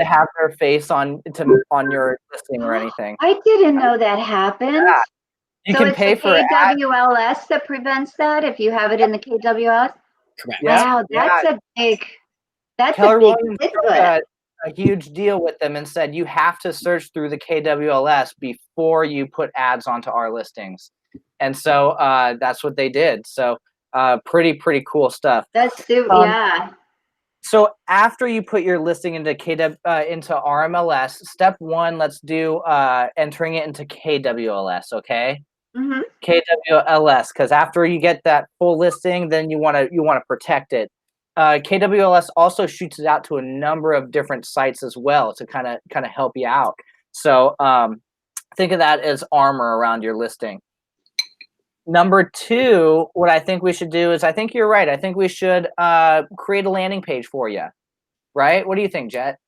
to have their face on your listing or anything. I didn't know that happened. Yeah. You So can it's pay the for KWLS that prevents that if you have it in the KWLS? Correct. Yeah. Wow, that's Yeah. a big, that's Keller a big Williams input. took a huge deal with them and said you have to search through the KWLS before you put ads onto our listings. And so that's what they did. So pretty cool stuff. That's yeah. So after you put your listing into into RMLS, step one, let's do entering it into KWLS, okay? Mm-hmm. KWLS, because after you get that full listing, then you want to protect it. KWLS also shoots it out to a number of different sites as well to kind of help you out. So think of that as armor around your listing. Number two, what I think we should do is, I think you're right. I think we should create a landing page for you, right? What do you think, Jet?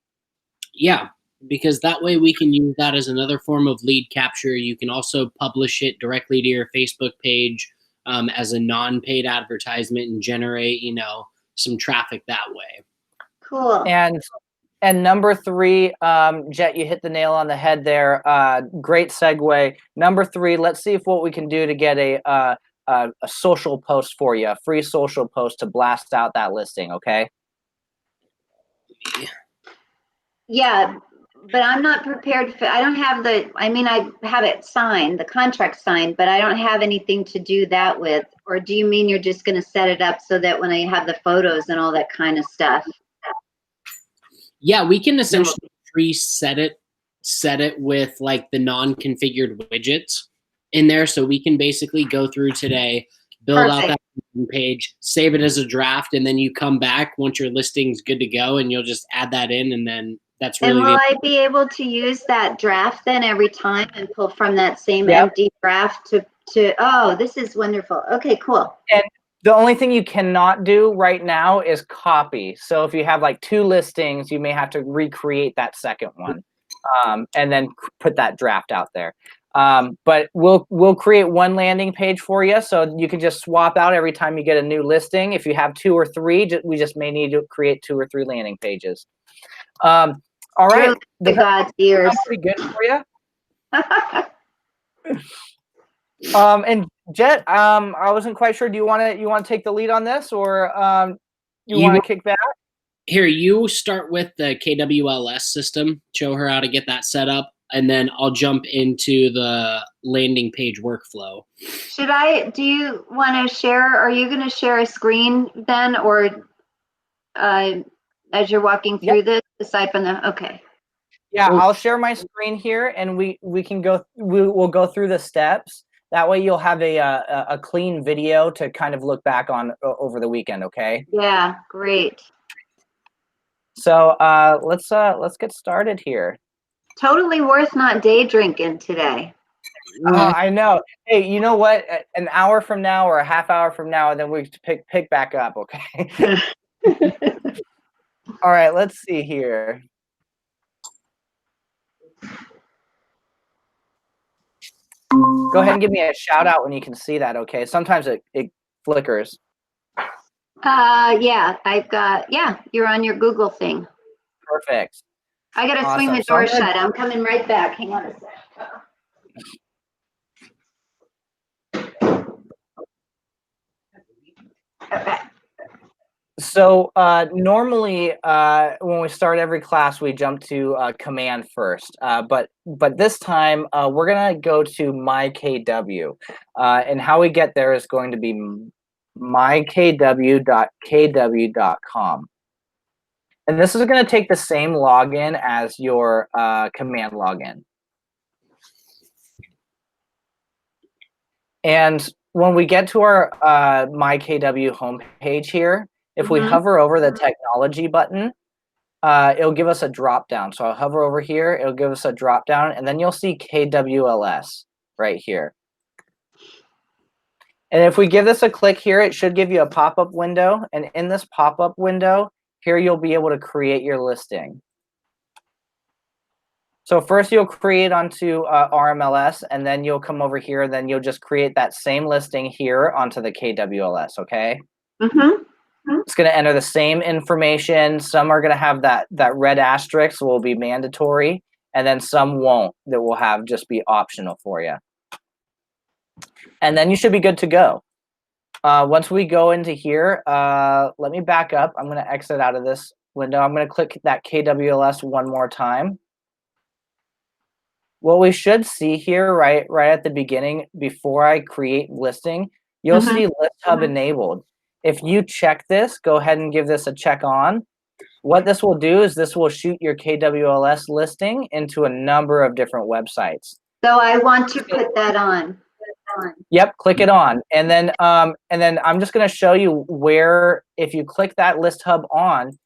Yeah, because that way we can use that as another form of lead capture. You can also publish it directly to your Facebook page as a non-paid advertisement and generate, some traffic that way. Cool. And number three, Jet, you hit the nail on the head there. Great segue. Number three, let's see if what we can do to get a social post for you, a free social post to blast out that listing, okay? Yeah, but I'm not prepared for, I don't have I have it signed, the contract signed, but I don't have anything to do that with. Or do you mean you're just going to set it up so that when I have the photos and all that kind of stuff? Yeah, we can essentially set it with like the non-configured widgets in there. So we can basically go through today, build out that page, save it as a draft, and then you come back once your listing's good to go and you'll just add that in, and then that's really. And will I be able to use that draft then every time and pull from that same empty draft to oh, this is wonderful. Okay, cool. And the only thing you cannot do right now is copy. So if you have like two listings, you may have to recreate that second one and then put that draft out there. But we'll create one landing page for you, so you can just swap out every time you get a new listing. If you have two or three, we just may need to create 2 or 3 landing pages. All right, the God's ears. Pretty good for you. And Jet, I wasn't quite sure. Do you want to take the lead on this, or you want to kick back? Here, you start with the KWLS system. Show her how to get that set up, and then I'll jump into the landing page workflow. Do you want to share? Are you going to share a screen then, or as you're walking through this, aside from the okay? Yeah, I'll share my screen here, and we can go. We'll go through the steps. That way you'll have a clean video to kind of look back on over the weekend, okay? Yeah, great. So let's get started here. Totally worth not day drinking today. I know. Hey, you know what? An hour from now or a half hour from now, then we pick back up, okay? All right, let's see here. Go ahead and give me a shout out when you can see that, okay? Sometimes it flickers. Yeah, you're on your Google thing. Perfect. I gotta swing the door shut. I'm coming right back. Hang on a sec. Okay. So normally when we start every class, we jump to command first. But this time we're gonna go to mykw, and how we get there is going to be mykw.kw.com. And this is going to take the same login as your command login. And when we get to our mykw homepage here, if we hover over the technology button, it'll give us a drop down. So I'll hover over here, it'll give us a drop down, and then you'll see KWLS right here. And if we give this a click here, it should give you a pop-up window. And in this pop-up window, here you'll be able to create your listing. So first you'll create onto RMLS, and then you'll come over here, and then you'll just create that same listing here onto the KWLS, okay? Mm-hmm. It's going to enter the same information. Some are going to have that red asterisk will be mandatory, and then some won't, that will have just be optional for you. And then you should be good to go. Once we go into here, let me back up. I'm going to exit out of this window. I'm going to click that KWLS one more time. What we should see here right at the beginning, before I create listing, you'll see List Hub enabled. If you check this, go ahead and give this a check on. What this will do is this will shoot your KWLS listing into a number of different websites. So I want to put that on. Yep, click it on, and then I'm just going to show you where, if you click that List Hub on,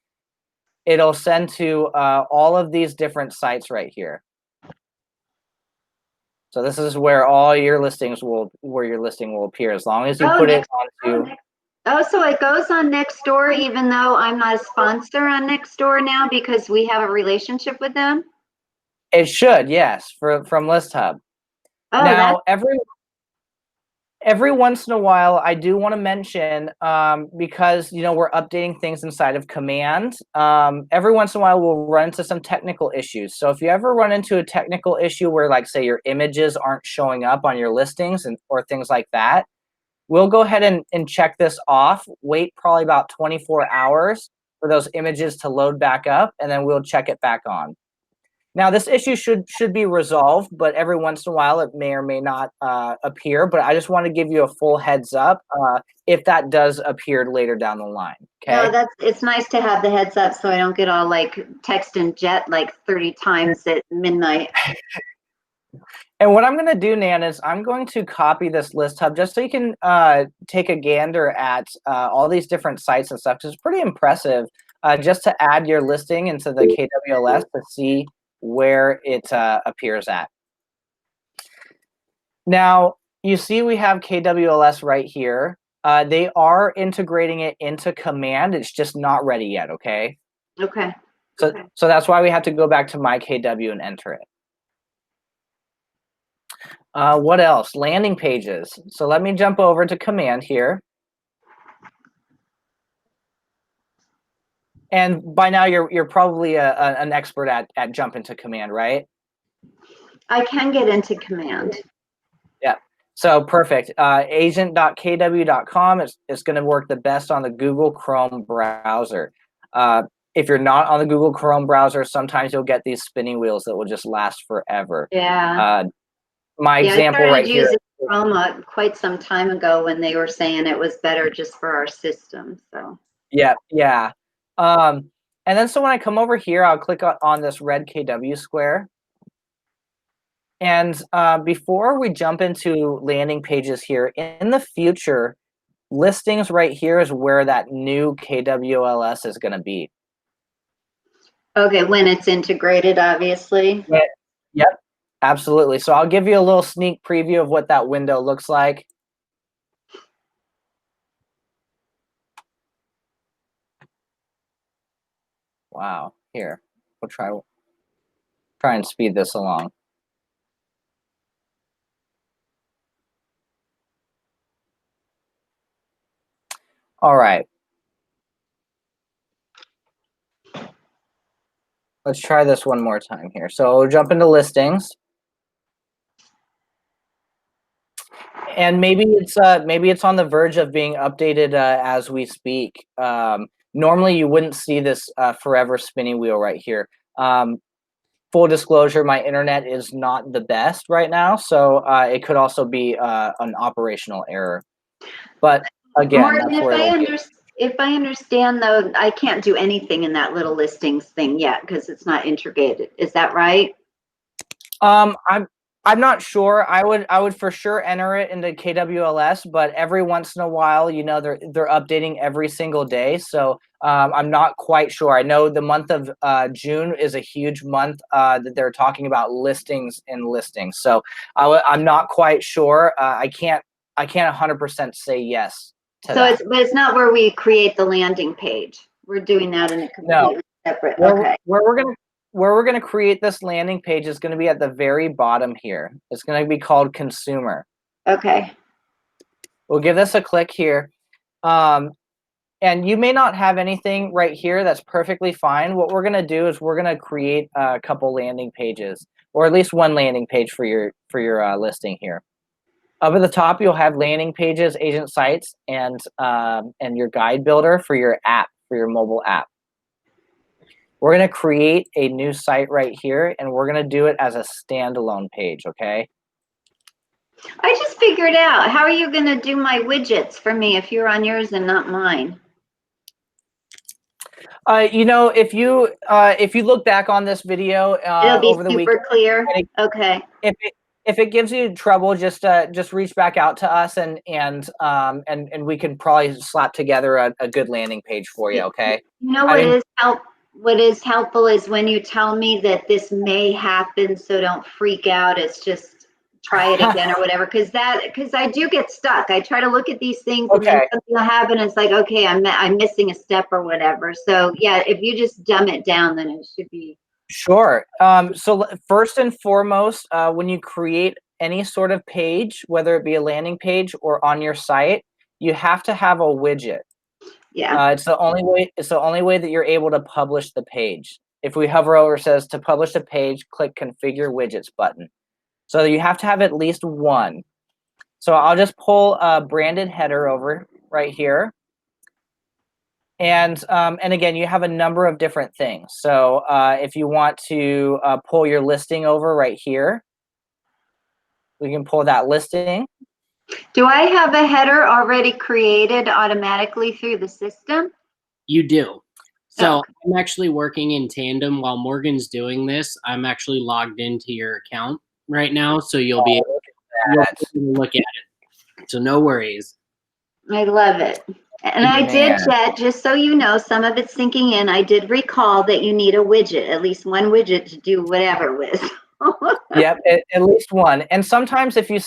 it'll send to all of these different sites right here. So this is where all your listings where your listing will appear, as long as you put it onto. Oh, so it goes on Nextdoor, even though I'm not a sponsor on Nextdoor now, because we have a relationship with them? It should, yes, from List Hub. Oh, now, every once in a while, I do want to mention, because we're updating things inside of Command. Every once in a while, we'll run into some technical issues. So if you ever run into a technical issue where, like, say, your images aren't showing up on your listings or things like that, we'll go ahead and check this off. Wait probably about 24 hours for those images to load back up, and then we'll check it back on. Now, this issue should be resolved, but every once in a while it may or may not appear. But I just want to give you a full heads up if that does appear later down the line. Okay. No, it's nice to have the heads up so I don't get all like text and jet like 30 times at midnight. And what I'm going to do, Nan, is I'm going to copy this List Hub just so you can take a gander at all these different sites and stuff. 'Cause it's pretty impressive just to add your listing into the KWLS to see where it appears at. Now, you see we have KWLS right here. They are integrating it into Command. It's just not ready yet, okay? Okay. So that's why we have to go back to My KW and enter it. What else? Landing pages. So let me jump over to Command here. And by now you're probably an expert at jumping to Command, right? I can get into Command. Yeah. So perfect. Agent.kw.com is going to work the best on the Google Chrome browser. If you're not on the Google Chrome browser, sometimes you'll get these spinning wheels that will just last forever. Yeah. My example right here. I started using Chrome quite some time ago when they were saying it was better just for our system. So. Yeah. And then so when I come over here, I'll click on this red KW square. And before we jump into landing pages here, in the future, listings right here is where that new KWLS is going to be. Okay, when it's integrated, obviously. Yep, absolutely. So I'll give you a little sneak preview of what that window looks like. Wow, here, we'll try and speed this along. All right. Let's try this one more time here. So we'll jump into listings. And maybe it's on the verge of being updated as we speak. Normally you wouldn't see this forever spinning wheel right here. Full disclosure, my internet is not the best right now, so it could also be an operational error. But again, Martin, that's where if I understand though, I can't do anything in that little listings thing yet because it's not integrated. Is that right? I'm not sure. I would for sure enter it into KWLS, but every once in a while, they're updating every single day. So I'm not quite sure. I know the month of June is a huge month that they're talking about listings and listings. So I'm not quite sure. I can't 100% say yes to that. But it's not where we create the landing page. We're doing that in a completely separate. Okay. Where we're going to create this landing page is going to be at the very bottom here. It's going to be called Consumer. Okay. We'll give this a click here. And And you may not have anything right here. That's perfectly fine. What we're going to do is we're going to create a couple landing pages, or at least one landing page for your listing here. Up at the top, you'll have landing pages, agent sites, and your guide builder for your app, for your mobile app. We're going to create a new site right here, and we're going to do it as a standalone page, okay? I just figured out, how are you going to do my widgets for me if you're on yours and not mine? You know, if you look back on this video It'll be over the weekend, super clear. Okay. if it gives you trouble, just reach back out to us, and we can probably slap together a good landing page for you. Okay. You know what is helpful is when you tell me that this may happen, so don't freak out. It's just try it again or whatever, because I do get stuck. I try to look at these things and then something will happen. And it's like, okay, I'm missing a step or whatever. So yeah, if you just dumb it down, then it should be. Sure. So first and foremost, when you create any sort of page, whether it be a landing page or on your site, you have to have a widget. Yeah. It's the only way. It's the only way that you're able to publish the page. If we hover over, it says to publish a page, click Configure Widgets button. So you have to have at least one. So I'll just pull a branded header over right here. And again, you have a number of different things. So if you want to pull your listing over right here, we can pull that listing. Do I have a header already created automatically through the system? You do. So I'm actually working in tandem while Morgan's doing this. I'm actually logged into your account right now, so you'll be able to look at it. So no worries. I love it. And I did, Jet, just so you know, some of it's sinking in. I did recall that you need a widget, at least one widget to do whatever with. Yep, at least one. And sometimes if you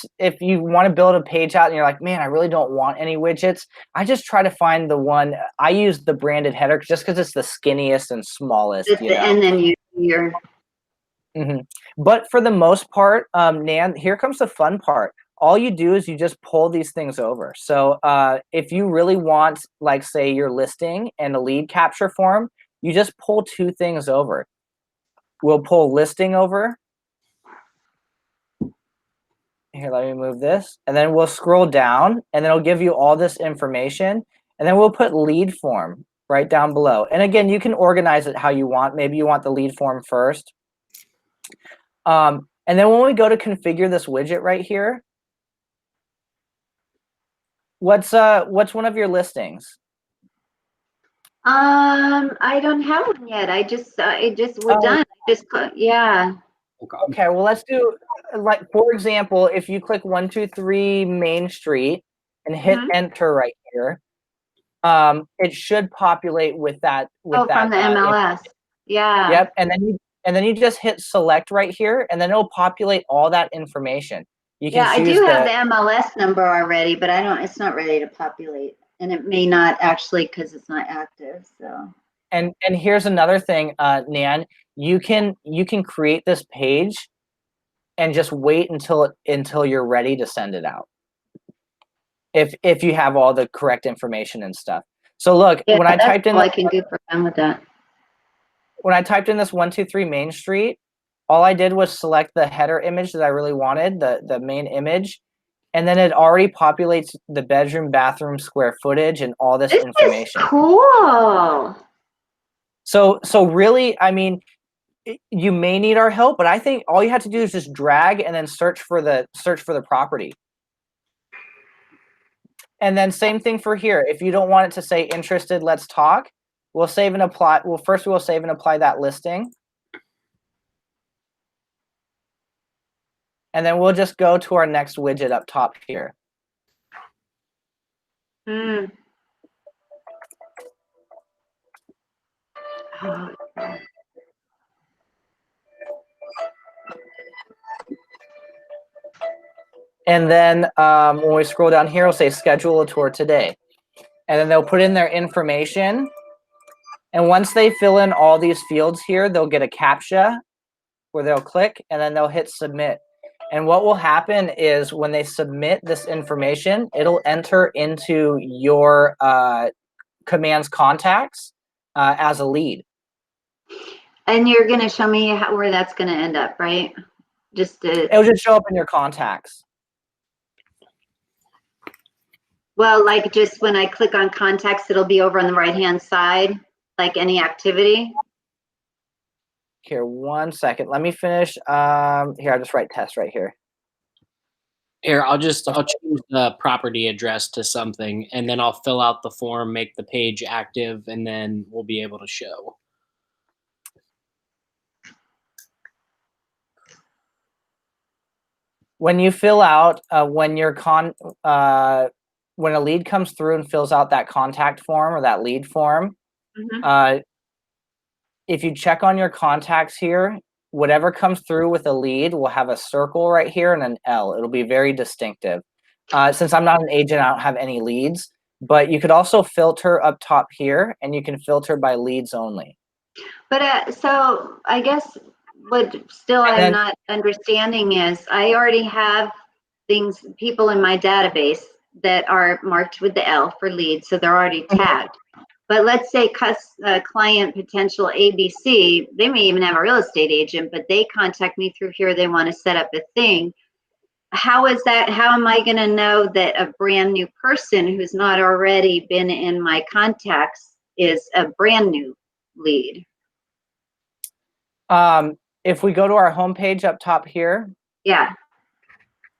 want to build a page out and you're like, man, I really don't want any widgets, I just try to find the one. I use the branded header just because it's the skinniest and smallest. And then you're. But for the most part, Nan, here comes the fun part. All you do is you just pull these things over. So if you really want, like, say, your listing and a lead capture form, you just pull two things over. We'll pull listing over. Here, let me move this. And then we'll scroll down, and then it'll give you all this information. And then we'll put lead form right down below. And again, you can organize it how you want. Maybe you want the lead form first. And then when we go to configure this widget right here, what's one of your listings? I don't have one yet. We're done. Yeah. Okay, well, let's do, like, for example, if you click 123 Main Street and hit enter right here, it should populate with that. From the MLS. Yeah. Yep, and then you just hit select right here, and then it'll populate all that information. You can I do have the MLS number already, but it's not ready to populate, and it may not actually because it's not active. So. And here's another thing, Nan. You can create this page and just wait until you're ready to send it out. If you have all the correct information and stuff. So look, when I typed in, I can do for fun with that. When I typed in this 123 Main Street, all I did was select the header image that I really wanted, the main image, and then it already populates the bedroom, bathroom, square footage, and all this information. Is cool. So really, I mean, you may need our help, but I think all you have to do is just drag and then search for the property. And then same thing for here. If you don't want it to say interested, let's talk. We'll save and apply. Well, first we'll save and apply that listing. And then we'll just go to our next widget up top here. And then when we scroll down here, we'll say schedule a tour today. And then they'll put in their information. And once they fill in all these fields here, they'll get a CAPTCHA where they'll click, and then they'll hit submit. And what will happen is when they submit this information, it'll enter into your Command's contacts as a lead. And you're going to show me where that's going to end up, right? Just to, It'll just show up in your contacts. well, like just when I click on contacts, it'll be over on the right-hand side, like any activity. Here, 1 second. Let me finish. Here, I'll just write test right here. Here, I'll change the property address to something, and then I'll fill out the form, make the page active, and then we'll be able to show. When you fill out, when a lead comes through and fills out that contact form or that lead form, if you check on your contacts here, whatever comes through with a lead will have a circle right here and an L. It'll be very distinctive. Since I'm not an agent, I don't have any leads, but you could also filter up top here, and you can filter by leads only. But so I guess what still I'm not understanding is I already have people in my database that are marked with the L for leads, so they're already tagged. But let's say client potential ABC, they may even have a real estate agent, but they contact me through here, they want to set up a thing. How is that? How am I going to know that a brand new person who's not already been in my contacts is a brand new lead? If we go to our homepage up top here, yeah,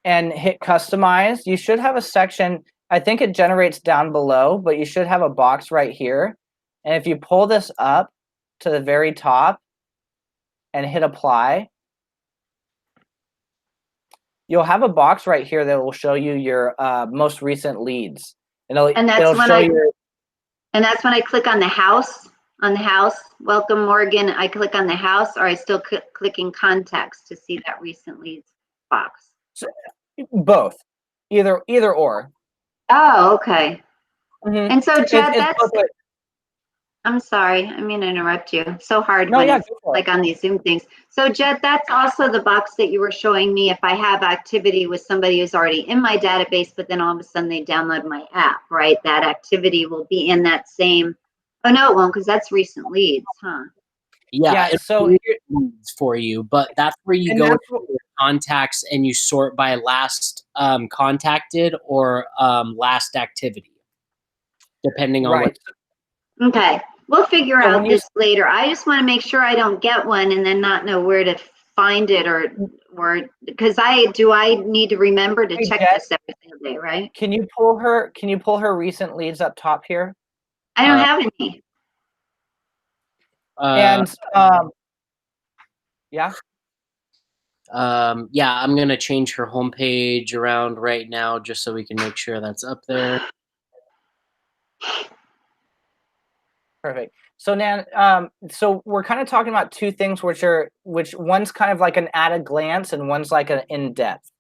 and hit customize, you should have a section. I think it generates down below, but you should have a box right here. And if you pull this up to the very top and hit apply, you'll have a box right here that will show you your most recent leads. And that's when I click on the house. Welcome Morgan. I click on the house, or I still clicking contacts to see that recent leads box? So, both, either or. Oh, okay. Mm-hmm. And so Jed, I'm sorry, I mean to interrupt you. So hard when it's like on these Zoom things. So Jed, that's also the box that you were showing me if I have activity with somebody who's already in my database, but then all of a sudden they download my app, right? That activity will be in that same. Oh no, it won't, because that's recent leads, huh? Yeah, so leads for you, but that's where you go to your contacts and you sort by last contacted or last activity, depending on what. Okay, we'll figure out this later. I just want to make sure I don't get one and then not know where to find it, or because I need to remember to check this every single day, right? Can you pull her recent leads up top here? I don't have any. Yeah, I'm gonna change her homepage around right now just so we can make sure that's up there. Perfect. So Nan, so we're kind of talking about two things, which one's kind of like an at a glance and one's like an in-depth.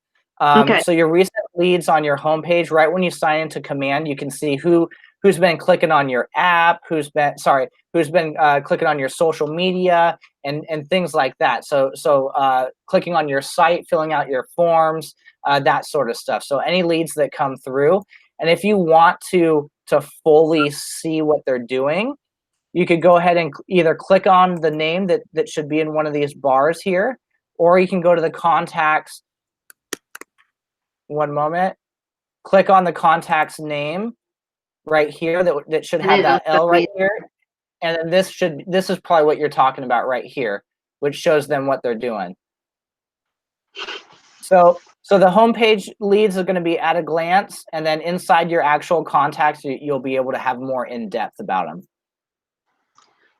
So your recent leads on your homepage, right when you sign into Command, you can see who's been clicking on your app, who's been clicking on your social media and things like that. So clicking on your site, filling out your forms, that sort of stuff. So any leads that come through, and if you want to fully see what they're doing, you could go ahead and either click on the name that should be in one of these bars here, or you can go to the contacts. One moment. Click on the contact's name right here that should have that L right here. And then this is probably what you're talking about right here, which shows them what they're doing. So the homepage leads are going to be at a glance, and then inside your actual contacts, you'll be able to have more in-depth about them.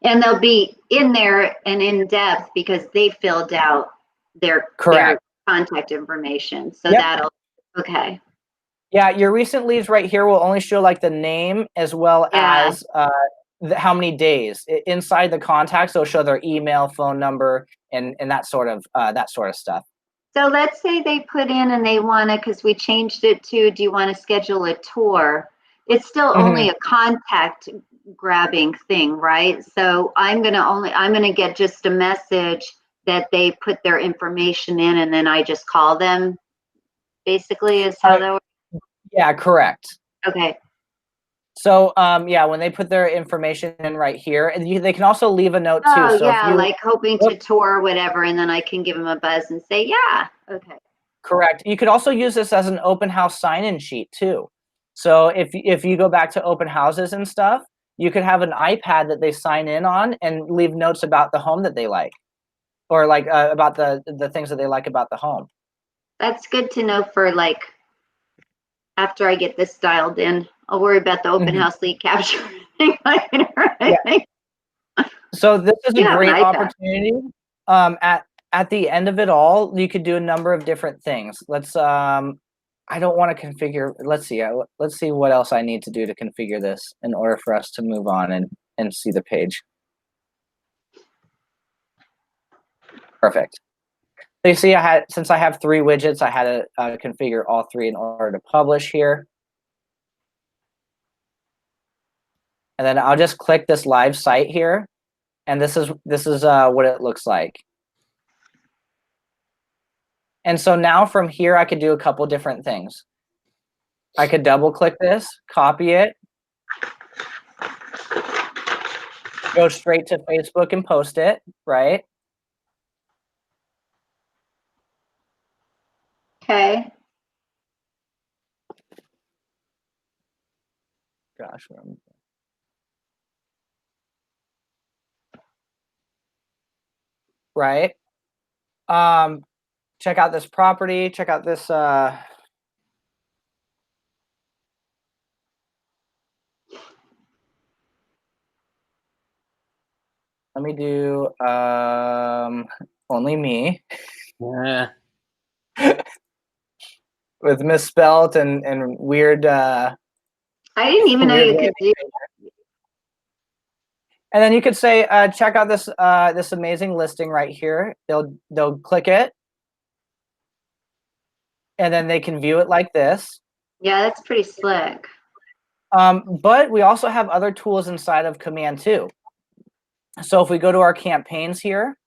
And they'll be in there and in depth because they filled out their contact information. So that'll, okay. Yeah, your recent leads right here will only show like the name as well as how many days. Inside the contacts, they'll show their email, phone number, and that sort of stuff. So let's say they put in and they want to, because we changed it to, do you want to schedule a tour? It's still only a contact grabbing thing, right? So I'm gonna get just a message that they put their information in, and then I just call them. Basically, is how that works. Yeah, correct. Okay. So yeah, when they put their information in right here, and they can also leave a note too. Oh, So yeah, if you like hoping to tour or whatever, and then I can give them a buzz and say, yeah, okay. correct, you could also use this as an open house sign-in sheet too. So if you go back to open houses and stuff, you could have an iPad that they sign in on and leave notes about the home that they like, or like about the things that they like about the home. That's good to know for like after I get this dialed in. I'll worry about the open Mhm. house lead capture thing later. I Yeah. think. So this is a You have an great iPad. opportunity. At the end of it all, you could do a number of different things. Let's I don't want to configure. Let's see. Let's see what else I need to do to configure this in order for us to move on and see the page. Perfect. So you see, since I have 3 widgets, I had to configure all 3 in order to publish here. And then I'll just click this live site here, and this is what it looks like. And so now from here, I could do a couple different things. I could double click this, copy it, go straight to Facebook and post it, right? Okay. Gosh, right? Check out this property, check out this let me do only me with misspelt and weird I didn't even know weird you way could of do. And then you could say, check out this this amazing listing right here. They'll click it, and then they can view it like this. Yeah, that's pretty slick. But we also have other tools inside of Command 2. So if we go to our campaigns here,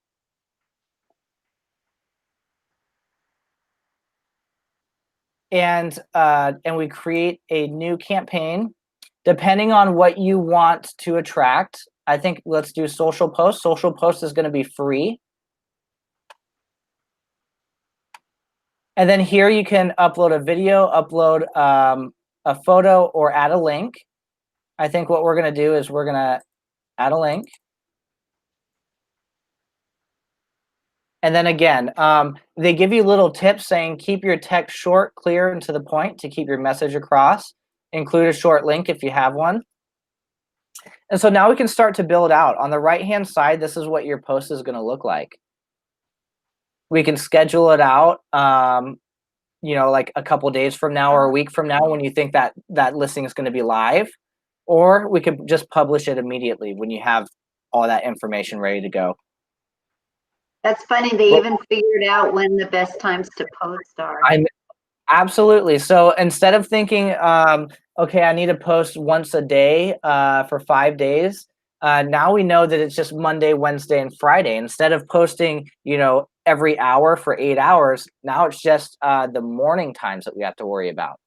and we create a new campaign, depending on what you want to attract. I think let's do social post. Social post is going to be free. And then here you can upload a video, upload a photo, or add a link. I think what we're going to do is we're going to add a link. And then again, they give you little tips saying keep your text short, clear, and to the point to keep your message across. Include a short link if you have one. And so now we can start to build out. On the right-hand side, this is what your post is going to look like. We can schedule it out, you know, like a couple days from now or a week from now when you think that that listing is going to be live. Or we could just publish it immediately when you have all that information ready to go. That's funny. They even figured out when the best times to post are. Absolutely. So instead of thinking, okay, I need to post once a day for 5 days, now we know that it's just Monday, Wednesday, and Friday. Instead of posting, you know, every hour for 8 hours, now it's just the morning times that we have to worry about.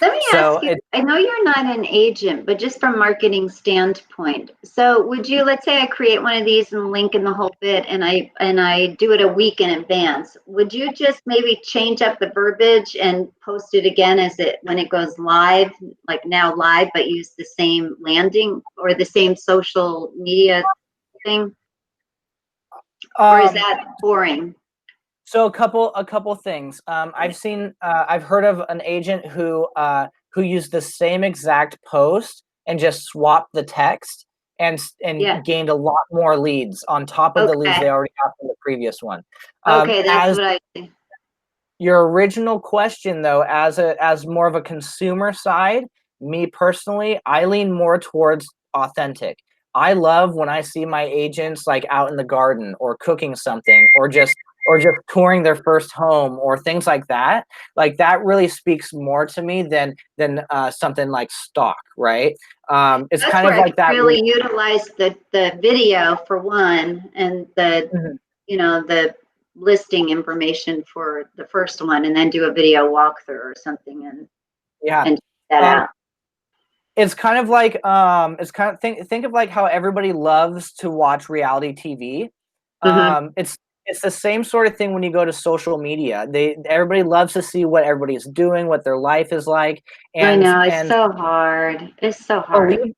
Let me ask you, I know you're not an agent, but just from marketing standpoint. So would you, let's say I create one of these and link in the whole bit and I do it a week in advance. Would you just maybe change up the verbiage and post it again as it when it goes live, like now live, but use the same landing or the same social media thing? Or is that boring? So a couple things. I've heard of an agent who used the same exact post and just swapped the text and gained a lot more leads on top of the leads they already have from the previous one. Okay, that's what I think. Your original question though, as more of a consumer side, me personally, I lean more towards authentic. I love when I see my agents like out in the garden or cooking something or just touring their first home or things like that. Like that really speaks more to me than something like stock, right? It's That's kind of like that. Really utilize the video for one, and the you know the listing information for the first one, and then do a video walkthrough or something, and check that out. It's kind of like think of like how everybody loves to watch reality TV. It's the same sort of thing when you go to social media. Everybody loves to see what everybody's doing, what their life is like, I know, it's and so hard. It's so hard.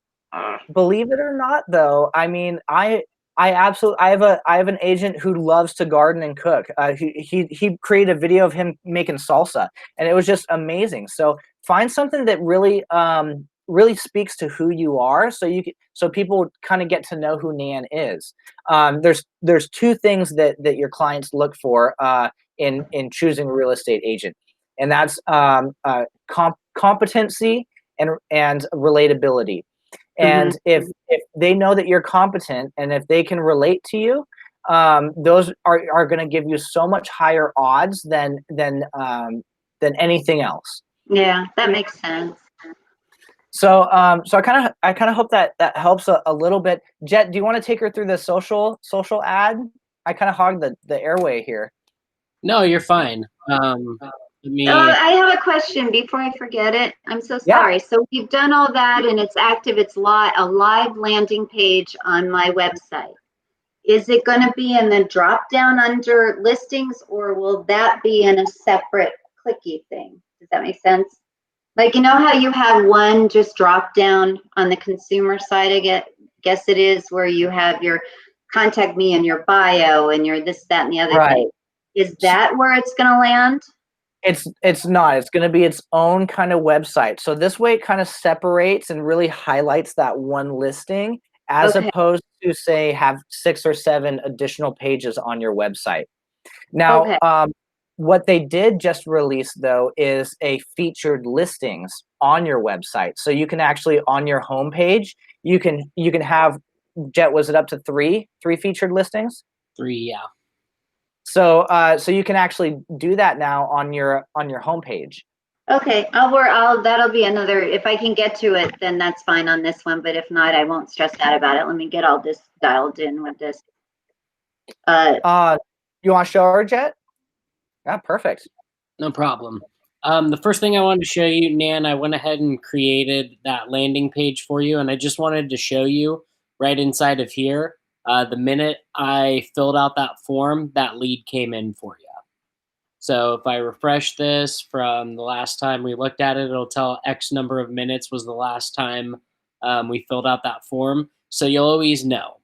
believe it or not, though, I mean, I have an agent who loves to garden and cook. He created a video of him making salsa, and it was just amazing. So find something that really speaks to who you are, so people kind of get to know who Nan is. There's two things that your clients look for in choosing a real estate agent, and that's competency and relatability. And if they know that you're competent and if they can relate to you, those are going to give you so much higher odds than anything else. Yeah, that makes sense. So so I kind of hope that helps a little bit. Jet, do you want to take her through the social ad? I kind of hogged the airway here. No, you're fine. Let me. I have a question before I forget it. I'm so sorry. Yeah. So we've done all that and it's active. It's a live landing page on my website. Is it going to be in the drop down under listings, or will that be in a separate clicky thing? Does that make sense? Like, you know how you have one just drop down on the consumer side, I guess it is, where you have your contact me and your bio and your this, that, and the other thing. Is that where it's going to land? It's not. It's going to be its own kind of website. So this way it kind of separates and really highlights that one listing, as opposed to, say, have 6 or 7 additional pages on your website. Now, what they did just release, though, is a featured listings on your website. So you can actually, on your homepage, you can have, Jet, was it up to 3 featured listings? 3, yeah. So so you can actually do that now on your homepage. Okay, that'll be another, if I can get to it, then that's fine on this one, but if not, I won't stress out about it. Let me get all this dialed in with this. You want to show her, Jet? Yeah, perfect. No problem. The first thing I wanted to show you, Nan, I went ahead and created that landing page for you, and I just wanted to show you right inside of here, the minute I filled out that form, that lead came in for you. So if I refresh this from the last time we looked at it, it'll tell X number of minutes was the last time we filled out that form. So you'll always know.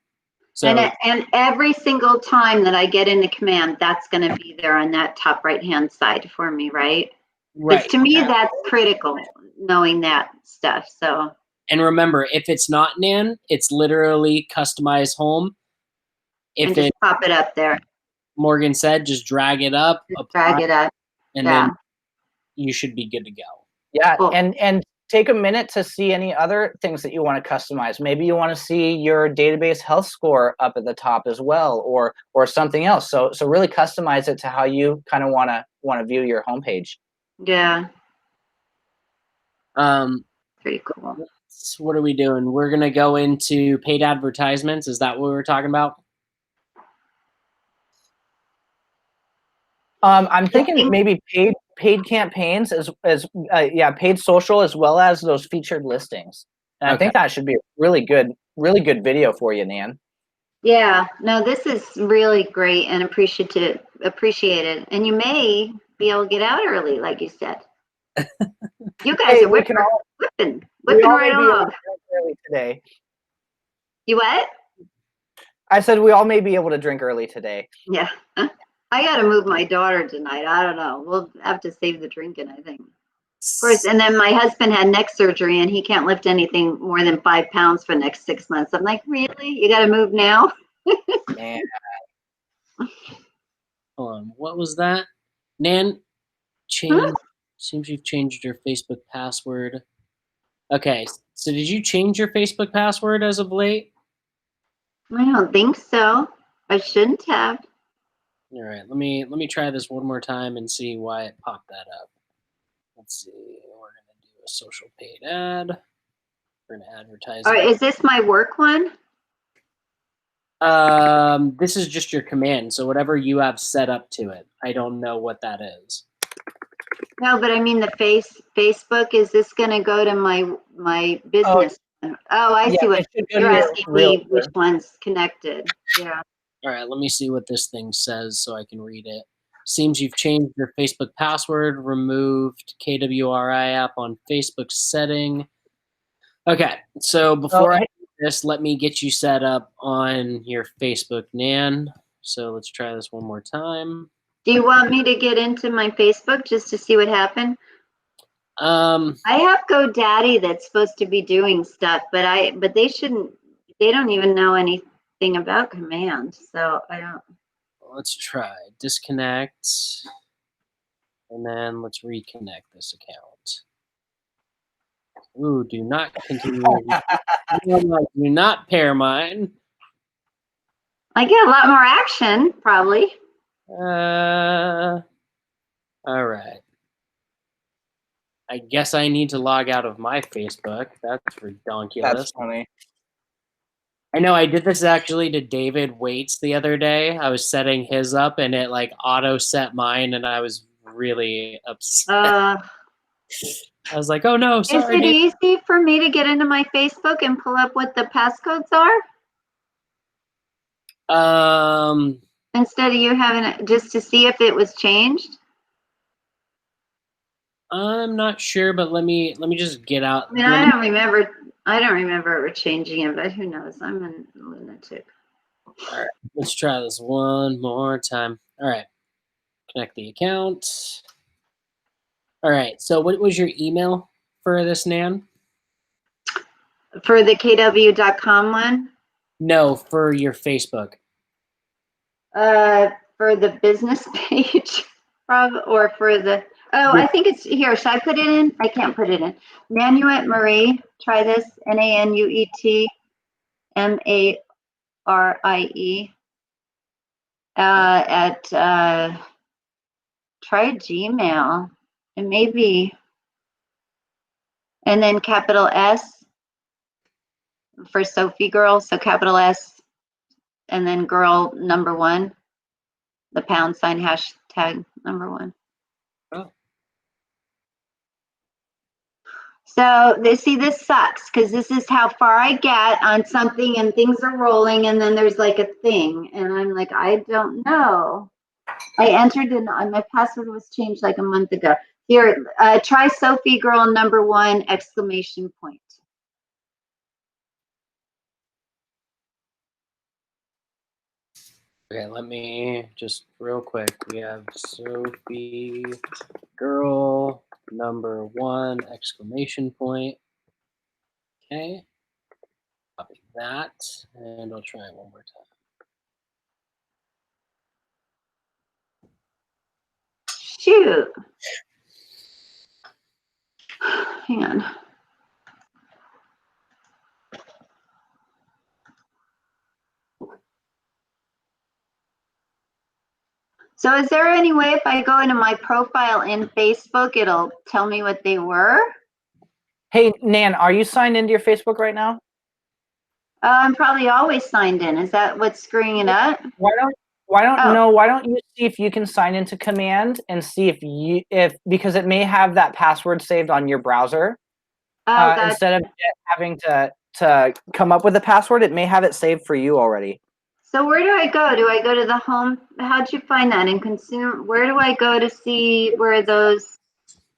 So, and every single time that I get into command, that's going to be there on that top right-hand side for me, right? Because to me, that's critical, knowing that stuff. So. And remember, if it's not Nan, it's literally customize home. And just pop it up there. Morgan said, just drag it up. Drag it up. And then you should be good to go. Yeah, cool. And take a minute to see any other things that you want to customize. Maybe you want to see your database health score up at the top as well, or something else. So really customize it to how you kind of want to view your homepage. Yeah. Pretty cool. So what are we doing? We're gonna go into paid advertisements. Is that what we were talking about? I'm thinking maybe paid campaigns as paid social, as well as those featured listings. And I think that should be a really good video for you, Nan. Yeah, no, this is really great and appreciated. And you may be able to get out early, like you said. You guys are whipping right along. Early today. You what? I said we all may be able to drink early today. Yeah. I got to move my daughter tonight. I don't know. We'll have to save the drinking, I think. Of course, and then my husband had neck surgery and he can't lift anything more than 5 pounds for the next 6 months. I'm like, really? You got to move now? Man. Hold on. What was that? Nan, seems you've changed your Facebook password. Okay. So did you change your Facebook password as of late? I don't think so. I shouldn't have. All right, let me try this one more time and see why it popped that up. Let's see. We're gonna do a social paid ad. We're gonna advertise. All right, is this my work one? This is just your command. So whatever you have set up to it, I don't know what that is. No, but I mean the Facebook, is this gonna go to my business? Oh, I Yeah, see what it should go to you're your asking me, which realtor. one's connected. Yeah. All right, let me see what this thing says so I can read it. Seems you've changed your Facebook password, removed KWRI app on Facebook setting. Okay, so before I hey, do this, let me get you set up on your Facebook, Nan. So let's try this one more time. Do you want me to get into my Facebook just to see what happened? Um, I have GoDaddy that's supposed to be doing stuff, but they shouldn't, they don't even know anything about command. So I don't. let's try disconnect, and then let's reconnect this account. Ooh, do not continue. Do not pair mine. I get a lot more action, probably. All right. I guess I need to log out of my Facebook. That's that's ridiculous. funny. I know I did this actually to David Waits the other day. I was setting his up and it like auto set mine and I was really upset. I was like, oh no, Is sorry, it David. easy for me to get into my Facebook and pull up what the passcodes are instead of you having it just to see if it was changed? I'm not sure, but let me just get out. I mean, I don't remember ever changing it, but who knows? I'm a lunatic. All right, let's try this one more time. All right, connect the account. All right, so what was your email for this, Nan? For the kw.com one? No, for your Facebook. For the business page, or for the, oh, I think it's here. Should I put it in? I can't put it in. Nanuet Marie, try this, Nanuet Marie, at, try Gmail. It may be, and then capital S for Sophie Girl, so capital S, and then girl number one, the # hashtag number one. Oh. So they see this sucks because this is how far I get on something and things are rolling and then there's like a thing and I'm like, I don't know. I entered in, my password was changed like a month ago. Here, try Sophie Girl number one, exclamation point. Okay, let me just real quick. We have Sophie Girl number one, exclamation point. Okay, copy that, and I'll try it one more time. Shoot. Hang on. So is there any way if I go into my profile in Facebook, it'll tell me what they were? Hey, Nan, are you signed into your Facebook right now? I'm probably always signed in. Is that what's screwing it up? Why don't you see if you can sign into Command and see if because it may have that password saved on your browser. Oh, gotcha. Instead of having to come up with a password, it may have it saved for you already. So where do I go? Do I go to the home? How'd you find that in consumer? Where do I go to see where those?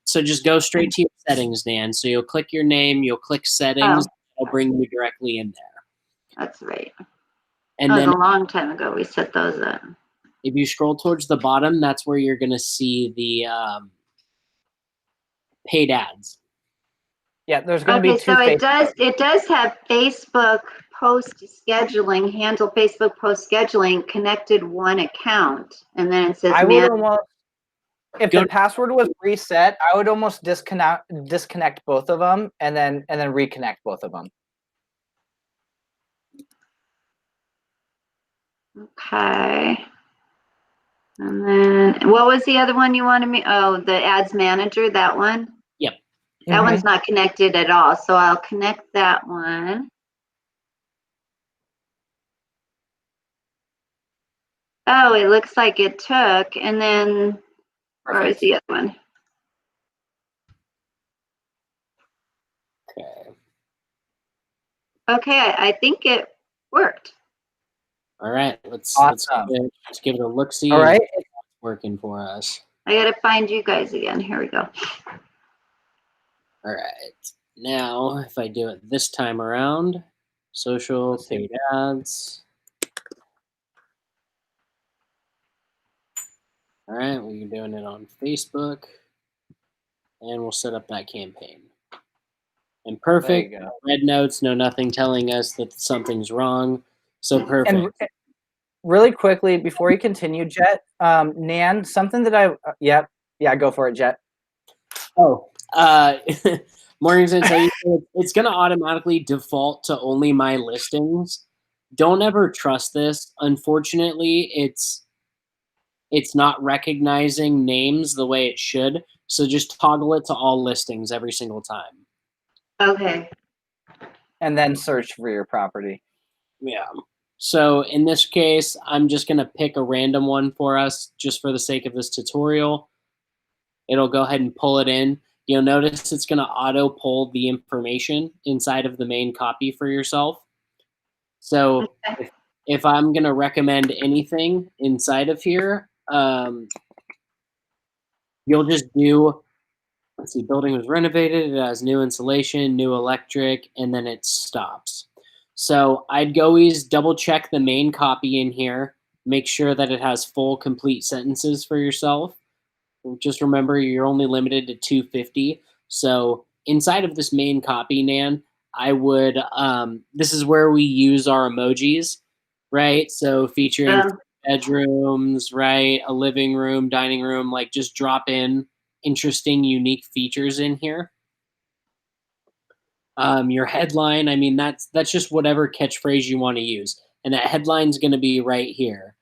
So just go straight to your settings, Nan. So you'll click your name, you'll click settings, it'll bring you directly in there. That's right. And that then was a long time ago we set those up. if you scroll towards the bottom, that's where you're gonna see the paid ads. Yeah, there's going to be two. So it does have Facebook post scheduling, handle Facebook post scheduling, connected one account, and then it says if the password was reset, I would almost disconnect both of them and then reconnect both of them. Okay. And then what was the other one you wanted me? Oh, the ads manager, that one? Yep. That one's not connected at all. So I'll connect that one. Oh, it looks like it took. And then where is the other one? Okay, I think it worked. All right, let's Awesome. let's give it a look. See, All right. it's working for us. I gotta find you guys again. Here we go. All right, now if I do it this time around, social paid ads. All right, we're doing it on Facebook, and we'll set up that campaign. And perfect. There you go. Red notes, no nothing telling us that something's wrong. So perfect. And really quickly before you continue, Jet, Nan, something that yeah, go for it, Jet. Oh, Morgan's gonna tell you it's gonna automatically default to only my listings. Don't ever trust this. Unfortunately, it's not recognizing names the way it should. So just toggle it to all listings every single time. Okay. And then search for your property. Yeah. So in this case, I'm just going to pick a random one for us just for the sake of this tutorial. It'll go ahead and pull it in. You'll notice it's going to auto pull the information inside of the main copy for yourself. So Okay. if I'm going to recommend anything inside of here, you'll just do, let's see, building was renovated, it has new insulation, new electric, and then it stops. So I'd always double check the main copy in here, make sure that it has full complete sentences for yourself. Just remember you're only limited to 250. So inside of this main copy, Nan, I would, this is where we use our emojis, right? So featuring bedrooms, right? A living room, dining room, like just drop in interesting, unique features in here. Your headline, I mean, that's just whatever catchphrase you want to use. And that headline's going to be right here.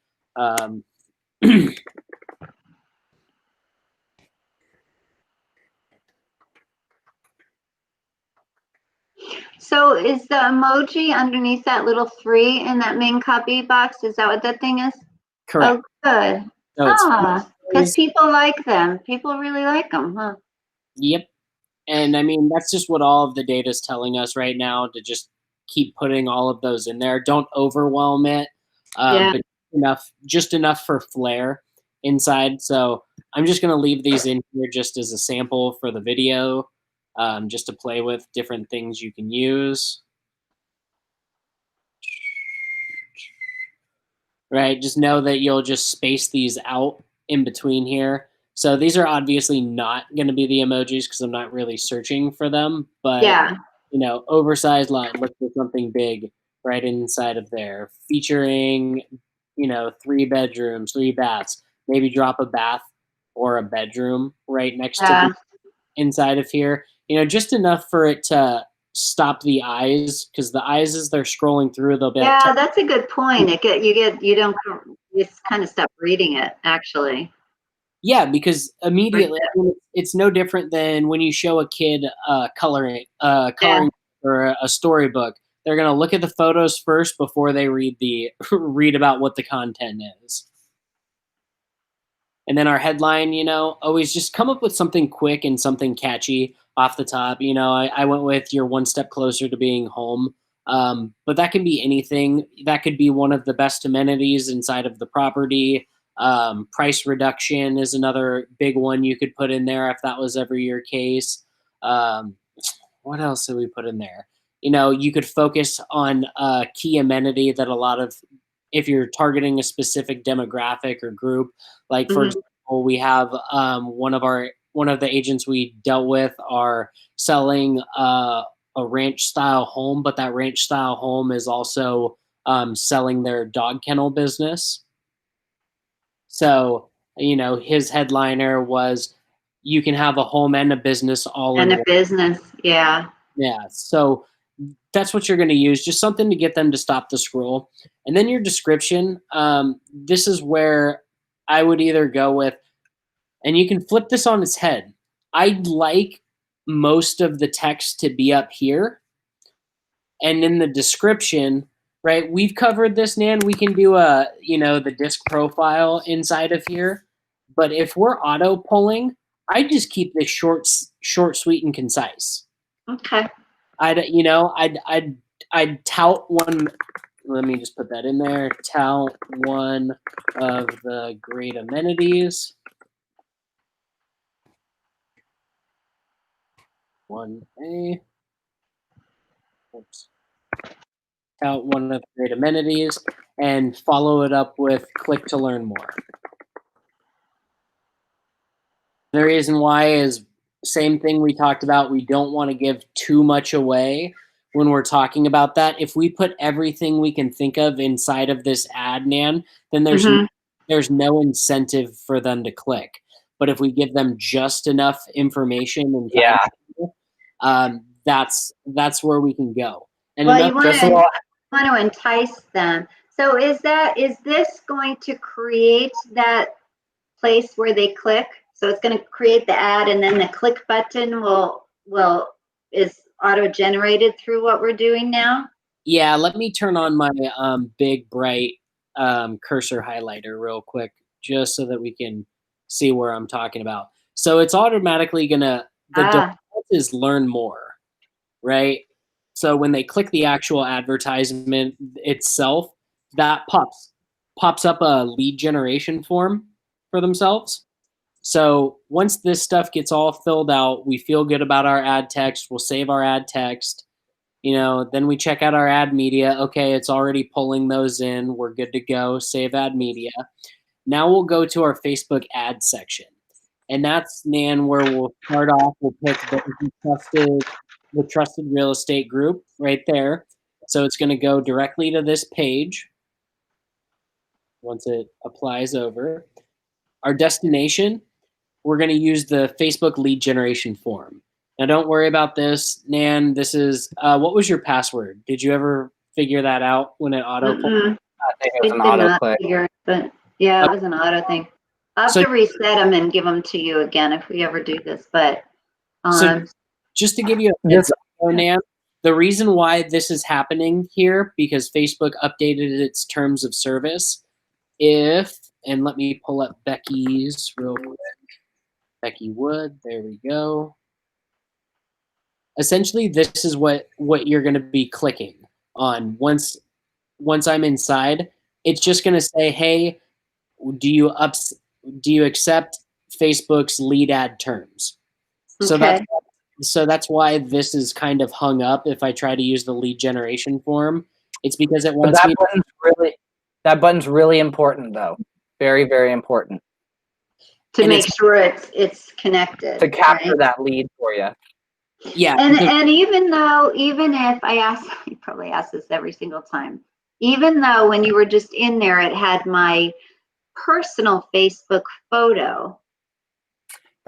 So is the emoji underneath that little 3 in that main copy box? Is that what that thing is? Correct. Oh, good. So because people like them. People really like them, huh? Yep. And I mean, that's just what all of the data is telling us right now, to just keep putting all of those in there. Don't overwhelm it, but just enough for flair inside. So I'm just going to leave these in here just as a sample for the video, just to play with different things you can use. Right, just know that you'll just space these out in between here. So these are obviously not going to be the emojis because I'm not really searching for them. But, you know, oversized line, look for something big right inside of there. Featuring, you know, 3 bedrooms, 3 baths. Maybe drop a bath or a bedroom right next to the inside of here. You know, just enough for it to stop the eyes, because the eyes, as they're scrolling through, they'll be like, that's a good point. You kind of stop reading it, actually. Yeah, because immediately it's no different than when you show a kid coloring or a storybook. They're gonna look at the photos first before they read read about what the content is. And then our headline, you know, always just come up with something quick and something catchy off the top. You know, I went with "You're one step closer to being home," but that can be anything. That could be one of the best amenities inside of the property. Price reduction is another big one you could put in there if that was ever your case. What else did we put in there? You know, you could focus on a key amenity that a lot of, if you're targeting a specific demographic or group, like for example, we have one of the agents we dealt with are selling a ranch style home, but that ranch style home is also selling their dog kennel business. So, you know, his headliner was, you can have a home and a business all in one. Business, yeah. Yeah. So that's what you're going to use, just something to get them to stop the scroll. And then your description, this is where I would either go with, and you can flip this on its head. I'd like most of the text to be up here. And in the description, right, we've covered this, Nan. We can do the disc profile inside of here. But if we're auto pulling, I just keep this short, sweet, and concise. Okay. I'd I'd tout one. Let me just put that in there. Tout one of the great amenities. 1A. Oops. Tout one of the great amenities and follow it up with click to learn more. The reason why is same thing we talked about. We don't want to give too much away when we're talking about that. If we put everything we can think of inside of this ad, Nan, then there's no incentive for them to click. But if we give them just enough information and that's where we can go. And Well, you just want to entice them. So is this going to create that place where they click? So it's going to create the ad, and then the click button is auto-generated through what we're doing now? Yeah, let me turn on my big bright cursor highlighter real quick, just so that we can see where I'm talking about. So it's automatically gonna, the default is learn more, right? So when they click the actual advertisement itself, that pops up a lead generation form for themselves. So once this stuff gets all filled out, we feel good about our ad text. We'll save our ad text. Then we check out our ad media. Okay, it's already pulling those in. We're good to go. Save ad media. Now we'll go to our Facebook ad section. And that's, Nan, where we'll start off. We'll pick the trusted real estate group right there. So it's going to go directly to this page once it applies over. Our destination, we're going to use the Facebook lead generation form. Now, don't worry about this, Nan. This is, what was your password? Did you ever figure that out when it auto pulled? I think it was an auto click. But yeah, it was an auto thing. I'll have to reset them and give them to you again if we ever do this. But so just to give you a heads up, Nan, the reason why this is happening here, because Facebook updated its terms of service. And let me pull up Becky's real quick. Becky Wood, there we go. Essentially, this is what you're going to be clicking on. Once I'm inside, it's just going to say, hey, do you accept Facebook's lead ad terms? okay. So that's why this is kind of hung up. If I try to use the lead generation form, it's because it wants me. That button's really important, though. Very, very important. To make sure it's connected. To capture that lead for you. Yeah. And even if I probably ask this every single time, even though when you were just in there, it had my personal Facebook photo.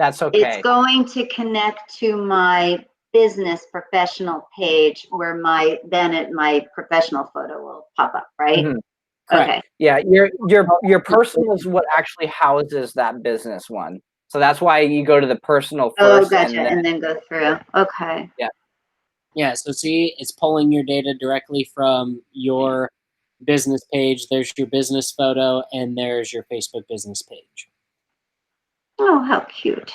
That's okay. It's going to connect to my business professional page where my professional photo will pop up, right? Mm-hmm. Okay. Yeah, your personal is what actually houses that business one. So that's why you go to the personal first. Oh, gotcha, and then go through. Okay. Yeah. Yeah, so see, it's pulling your data directly from your business page. There's your business photo, and there's your Facebook business page. Oh, how cute.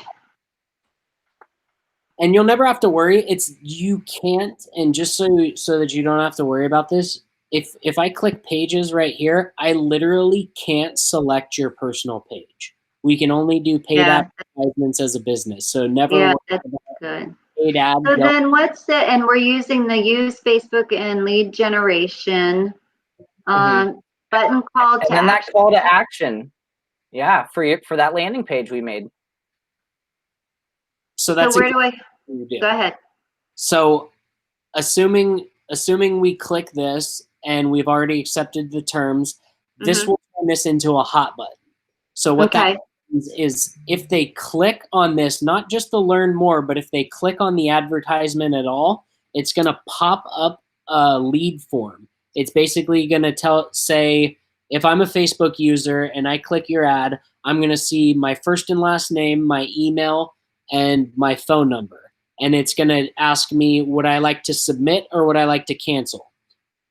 And you'll never have to worry. You can't, and just so that you don't have to worry about this, if I click pages right here, I literally can't select your personal page. We can only do paid advertisements as a business. So never worry that's about good. paid ad. So then and we're using the use Facebook and lead generation button call to and then that call to action. Yeah, for that landing page we made. So that's where do I go ahead? So assuming we click this and we've already accepted the terms, this will turn this into a hot button. So what that means is if they click on this, not just the learn more, but if they click on the advertisement at all, it's going to pop up a lead form. It's basically going to say, if I'm a Facebook user and I click your ad, I'm going to see my first and last name, my email, and my phone number. And it's going to ask me, would I like to submit or would I like to cancel?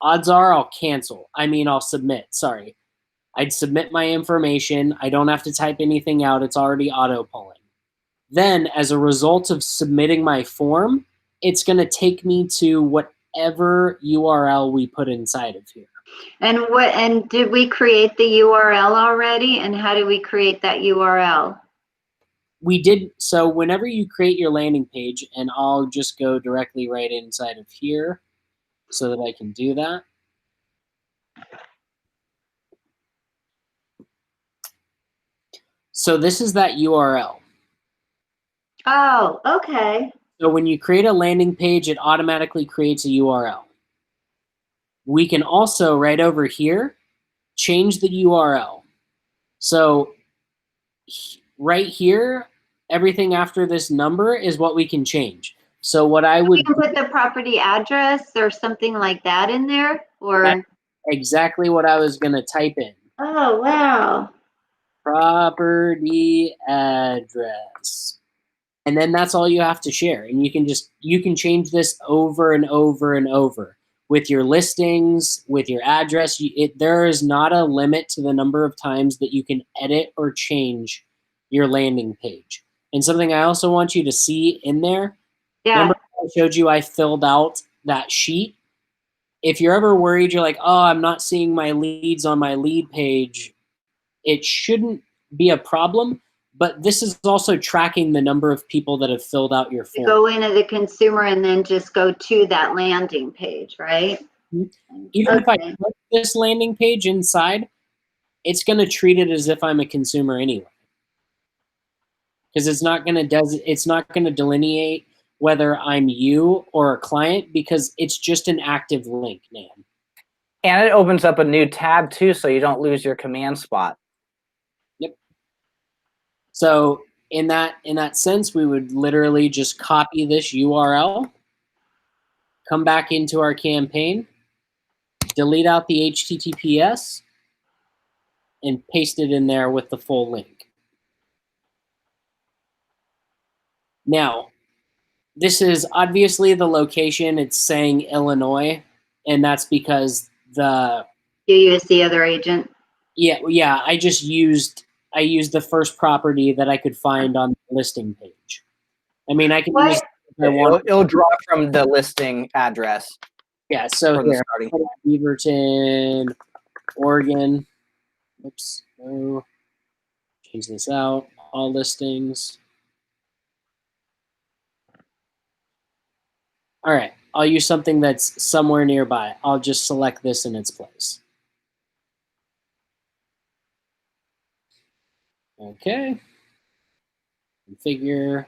Odds are I'll cancel. I'll submit. Sorry. I'd submit my information. I don't have to type anything out. It's already auto-pulling. Then, as a result of submitting my form, it's going to take me to whatever URL we put inside of here. And did we create the URL already? And how do we create that URL? We did, so whenever you create your landing page, and I'll just go directly right inside of here so that I can do that. So this is that URL. Oh, okay. So when you create a landing page, it automatically creates a URL. We can also, right over here, change the URL. So right here, everything after this number is what we can change. So what I would You can put the property address or something like that in there, or? That's exactly what I was gonna type in. Oh, wow. Property address. And then that's all you have to share. And you can change this over and over and over with your listings, with your address. There is not a limit to the number of times that you can edit or change your landing page. And something I also want you to see in there, Yeah. remember I showed you I filled out that sheet? If you're ever worried, you're like, oh, I'm not seeing my leads on my lead page, it shouldn't be a problem, but this is also tracking the number of people that have filled out your You form. go into the consumer and then just go to that landing page, right? Even if I Okay. put this landing page inside, it's going to treat it as if I'm a consumer anyway. Because it's not going to delineate whether I'm you or a client, because it's just an active link, Nan. And it opens up a new tab too, so you don't lose your command spot. Yep. So in that sense, we would literally just copy this URL, come back into our campaign, delete out the HTTPS, and paste it in there with the full link. Now, this is obviously the location. It's saying Illinois, and that's because You use the other agent. yeah, I used the first property that I could find on the listing page. I mean, I can What? use if I want. It'll draw from the listing address. Yeah, so For the here, starting. Beaverton, Oregon. Oops, no. Change this out. All listings. All right, I'll use something that's somewhere nearby. I'll just select this in its place. Okay. Configure.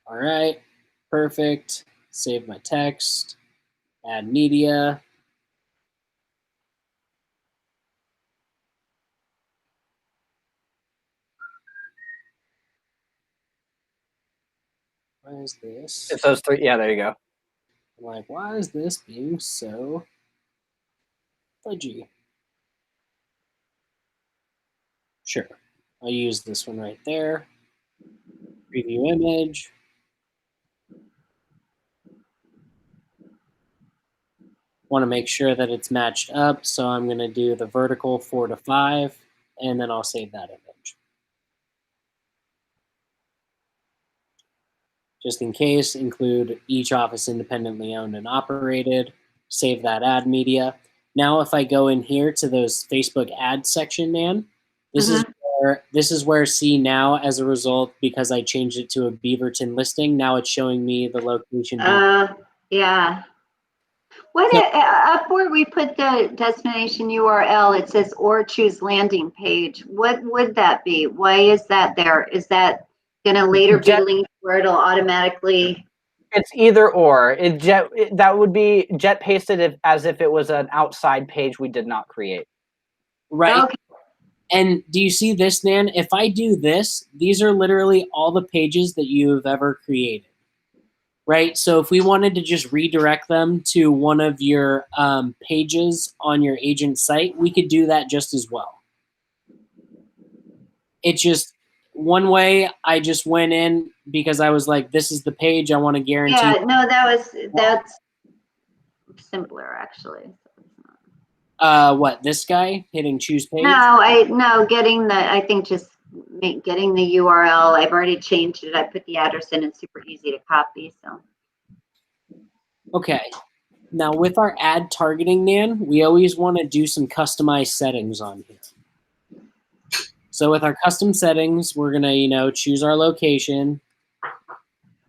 All right, perfect. Save my text. Add media. Why is this? It's those three. Yeah, there you go. I'm like, why is this being so fudgy? Sure, I'll use this one right there. Preview image. Want to make sure that it's matched up, so I'm going to do the vertical 4 to 5, and then I'll save that image. Just in case, include each office independently owned and operated, save that ad media. Now if I go in here to those Facebook ads section, Nan, this is where see now, as a result, because I changed it to a Beaverton listing, now it's showing me the location. Yeah. What up where we put the destination URL, it says or choose landing page. What would that be? Why is that there? Is that going to later be linked where it'll automatically? It's either or. That would be jet pasted as if it was an outside page we did not create. Right. Okay. And do you see this, Nan? If I do this, these are literally all the pages that you've ever created. Right? So if we wanted to just redirect them to one of your pages on your agent site, we could do that just as well. It's just one way I just went in because I was like, this is the page I want to guarantee. Yeah, no, that's simpler actually. What, this guy hitting choose page? No, getting the URL. I've already changed it. I put the address in. It's super easy to copy. So. Okay. Now with our ad targeting, Nan, we always want to do some customized settings on here. So with our custom settings, we're going to, choose our location.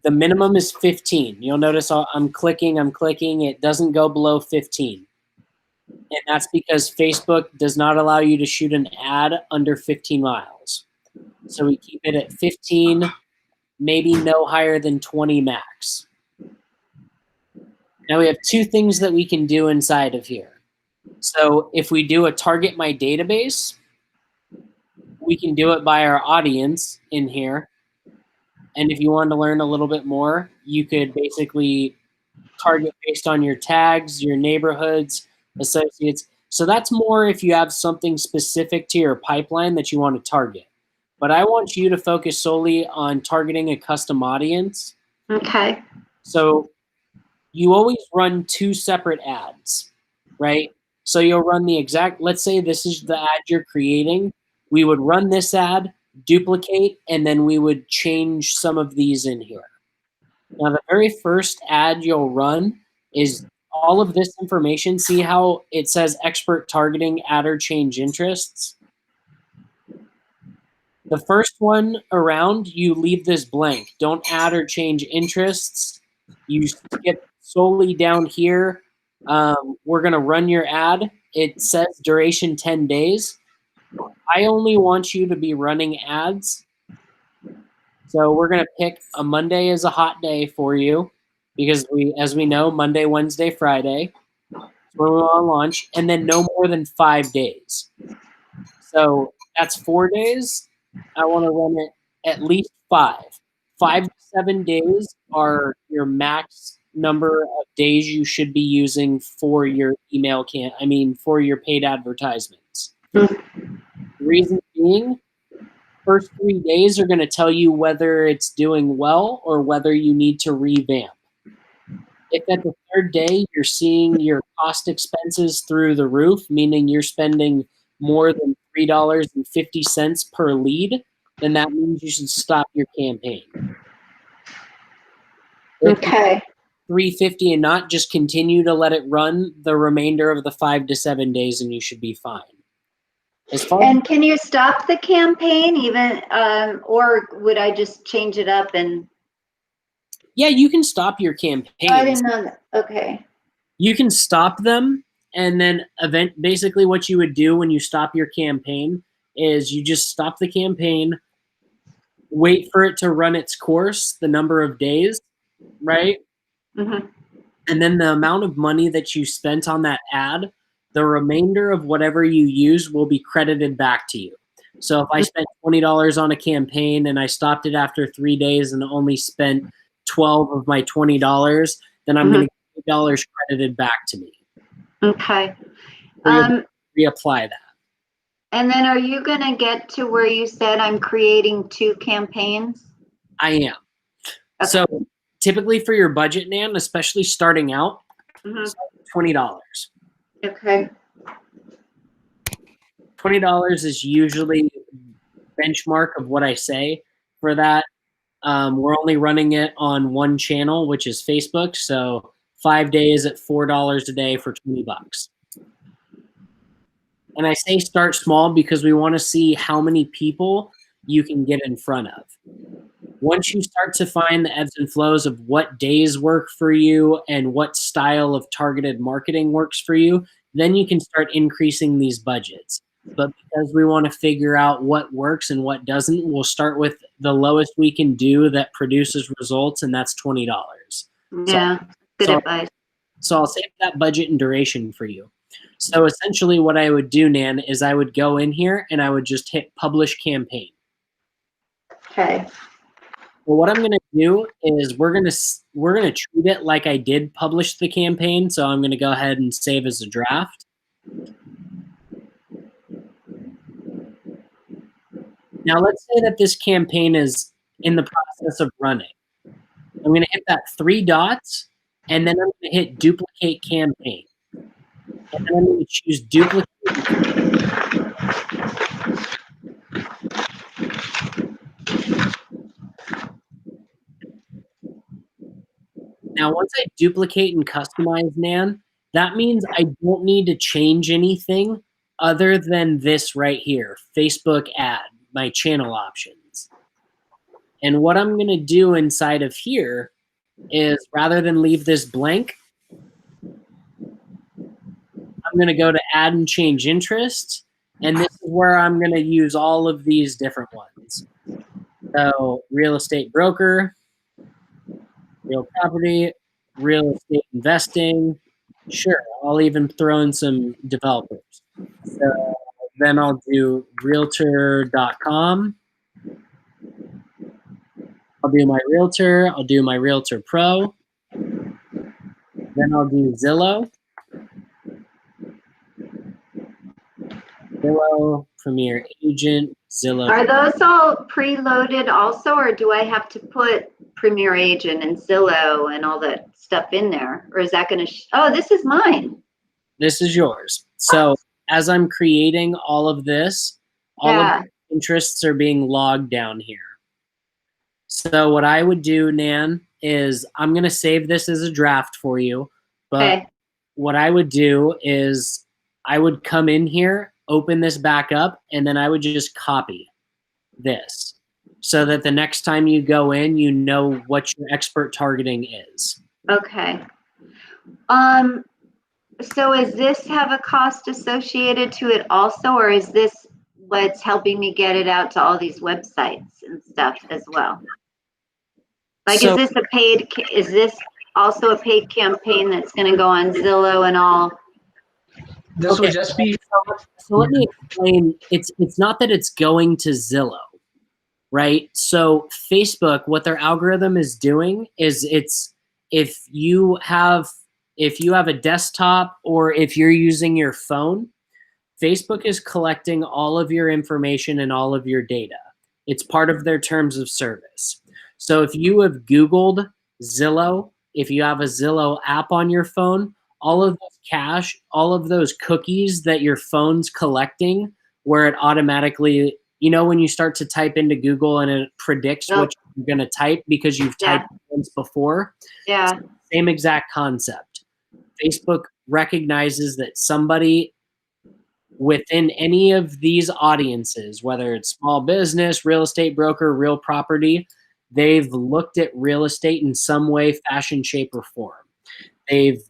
The minimum is 15. You'll notice I'm clicking. It doesn't go below 15. And that's because Facebook does not allow you to shoot an ad under 15 miles. So we keep it at 15, maybe no higher than 20 max. Now we have two things that we can do inside of here. So if we do a target my database, we can do it by our audience in here. And if you want to learn a little bit more, you could basically target based on your tags, your neighborhoods, associates. So that's more if you have something specific to your pipeline that you want to target. But I want you to focus solely on targeting a custom audience. Okay. So you always run two separate ads, right? So you'll run the exact, let's say this is the ad you're creating. We would run this ad, duplicate, and then we would change some of these in here. Now, the very first ad you'll run is all of this information. See how it says expert targeting, add or change interests? The first one around, you leave this blank. Don't add or change interests. You skip solely down here. We're going to run your ad. It says duration 10 days. I only want you to be running ads. So we're going to pick a Monday as a hot day for you because as we know, Monday, Wednesday, Friday, when we want to launch, and then no more than 5 days. So that's 4 days. I want to run it at least 5. 5 to 7 days are your max number of days you should be using for your for your paid advertisements. The reason being, first 3 days are going to tell you whether it's doing well or whether you need to revamp. If at the third day you're seeing your cost expenses through the roof, meaning you're spending more than $3.50 per lead, then that means you should stop your campaign. Okay. $3.50 and not just continue to let it run the remainder of the 5 to 7 days, and you should be fine. And can you stop the campaign even, or would I just change it up and? Yeah, you can stop your campaigns. I didn't know that. Okay. You can stop them, and then basically what you would do when you stop your campaign is you just stop the campaign, wait for it to run its course, the number of days, right? Mm-hmm. And then the amount of money that you spent on that ad, the remainder of whatever you use will be credited back to you. So if I spent $20 on a campaign and I stopped it after 3 days and only spent 12 of my $20, then I'm going to get $8 credited back to me. Okay. Reapply that. And then are you going to get to where you said I'm creating 2 campaigns? I am. Okay. So typically for your budget, Nan, especially starting out, $20. Okay. $20 is usually benchmark of what I say for that. We're only running it on one channel, which is Facebook. So 5 days at $4 a day for $20. And I say start small because we want to see how many people you can get in front of. Once you start to find the ebbs and flows of what days work for you and what style of targeted marketing works for you, then you can start increasing these budgets. But because we want to figure out what works and what doesn't, we'll start with the lowest we can do that produces results, and that's $20. Yeah, good advice. So I'll save that budget and duration for you. So essentially what I would do, Nan, is I would go in here and I would just hit publish campaign. Okay. Well, what I'm going to do is we're going to treat it like I did publish the campaign. So I'm going to go ahead and save as a draft. Now let's say that this campaign is in the process of running. I'm going to hit that 3 dots, and then I'm going to hit duplicate campaign. And then I'm going to choose duplicate. Now, once I duplicate and customize Nan, that means I don't need to change anything other than this right here, Facebook ad, my channel options. And what I'm going to do inside of here is rather than leave this blank, I'm going to go to add and change interest. And this is where I'm going to use all of these different ones. So real estate broker, real property, real estate investing. Sure, I'll even throw in some developers. So then I'll do realtor.com. I'll do my realtor. I'll do my realtor pro. Then I'll do Zillow. Zillow, Premier Agent, Zillow. Are those all preloaded also, or do I have to put Premier Agent and Zillow and all that stuff in there? Or is that going to, oh, this is mine. This is yours. So as I'm creating all of this, all of the interests are being logged down here. So what I would do, Nan, is I'm going to save this as a draft for you. But what I would do is I would come in here, open this back up, and then I would just copy this so that the next time you go in, you know what your expert targeting is. Okay. So does this have a cost associated to it also, or is this what's helping me get it out to all these websites and stuff as well? Like, So- is this also a paid campaign that's going to go on Zillow and all? This would just be. So let me explain. It's not that it's going to Zillow, right? So Facebook, what their algorithm is doing is if you have a desktop or if you're using your phone, Facebook is collecting all of your information and all of your data. It's part of their terms of service. So if you have Googled Zillow, if you have a Zillow app on your phone, all of those cache, all of those cookies that your phone's collecting, where it automatically, you know, when you start to type into Google and it predicts what you're going to type because you've typed it once before. Yeah. Same exact concept. Facebook recognizes that somebody within any of these audiences, whether it's small business, real estate broker, real property, they've looked at real estate in some way, fashion, shape, or form. They've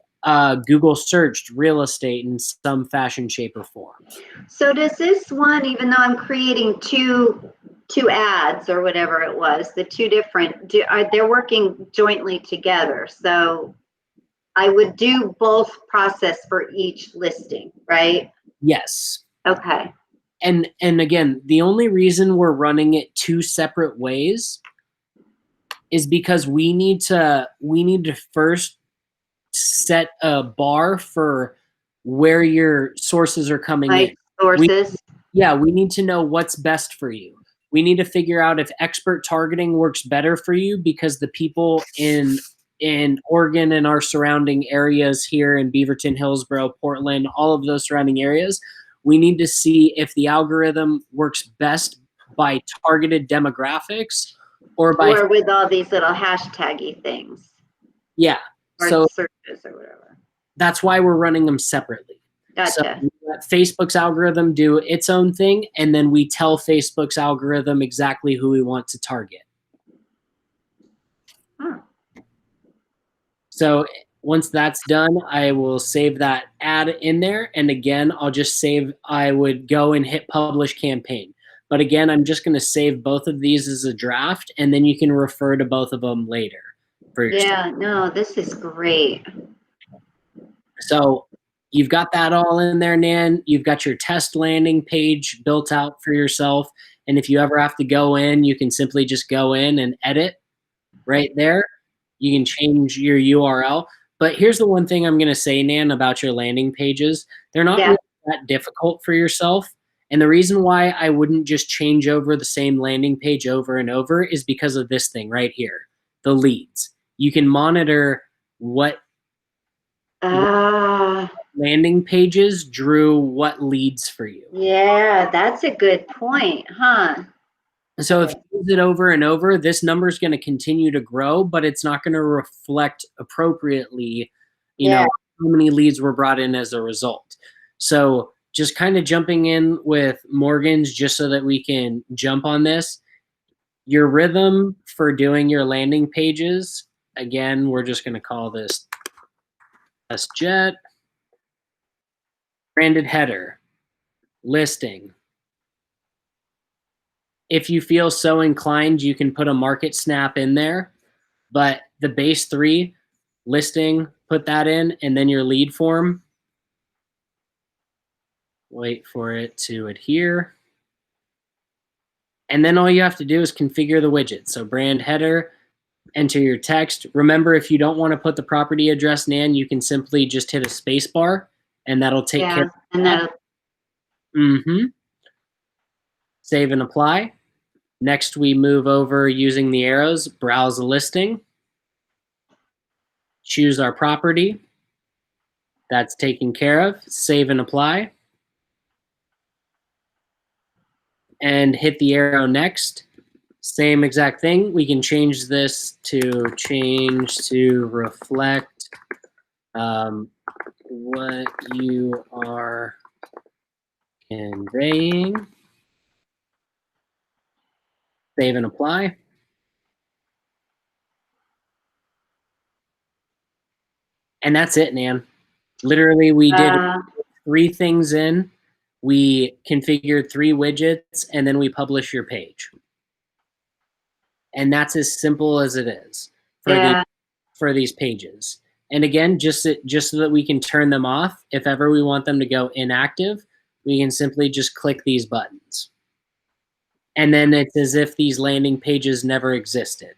Google searched real estate in some fashion, shape, or form. So does this one, even though I'm creating two ads or whatever it was, the two different, they're working jointly together. So I would do both process for each listing, right? Yes. Okay. And again, the only reason we're running it two separate ways is because we need to first set a bar for where your sources are coming in. Sources. We need to know what's best for you. We need to figure out if expert targeting works better for you because the people in Oregon and our surrounding areas here in Beaverton, Hillsborough, Portland, all of those surrounding areas, we need to see if the algorithm works best by targeted demographics or with all these little hashtaggy things. Yeah. Or so searches or whatever. That's why we're running them separately. Gotcha. So we let Facebook's algorithm do its own thing, and then we tell Facebook's algorithm exactly who we want to target. Huh. So once that's done, I will save that ad in there. And again, I would go and hit publish campaign. But again, I'm just going to save both of these as a draft, and then you can refer to both of them later. Yeah, no, this is great. So you've got that all in there, Nan. You've got your test landing page built out for yourself. And if you ever have to go in, you can simply just go in and edit right there. You can change your URL. But here's the one thing I'm going to say, Nan, about your landing pages. They're not really that difficult for yourself. And the reason why I wouldn't just change over the same landing page over and over is because of this thing right here, the leads. You can monitor what landing pages drew what leads for you. Yeah, that's a good point, huh? So if you use it over and over, this number is going to continue to grow, but it's not going to reflect appropriately, Yeah. how many leads were brought in as a result. So just kind of jumping in with Morgan's just so that we can jump on this. Your rhythm for doing your landing pages, again, we're just going to call this SJet. Branded header, listing. If you feel so inclined, you can put a market snap in there, but the base 3, listing, put that in, and then your lead form. Wait for it to adhere. And then all you have to do is configure the widget. So brand header, enter your text. Remember, if you don't want to put the property address, Nan, you can simply just hit a space bar, and that'll take care of And that'll, Save and apply. Next, we move over using the arrows, browse a listing, choose our property. That's taken care of. Save and apply. And hit the arrow next. Same exact thing. We can change this to reflect what you are conveying. Save and apply. And that's it, Nan. Literally, we did 3 things in. We configured 3 widgets, and then we publish your page. And that's as simple as it is for these pages. And again, just so that we can turn them off, if ever we want them to go inactive, we can simply just click these buttons. And then it's as if these landing pages never existed.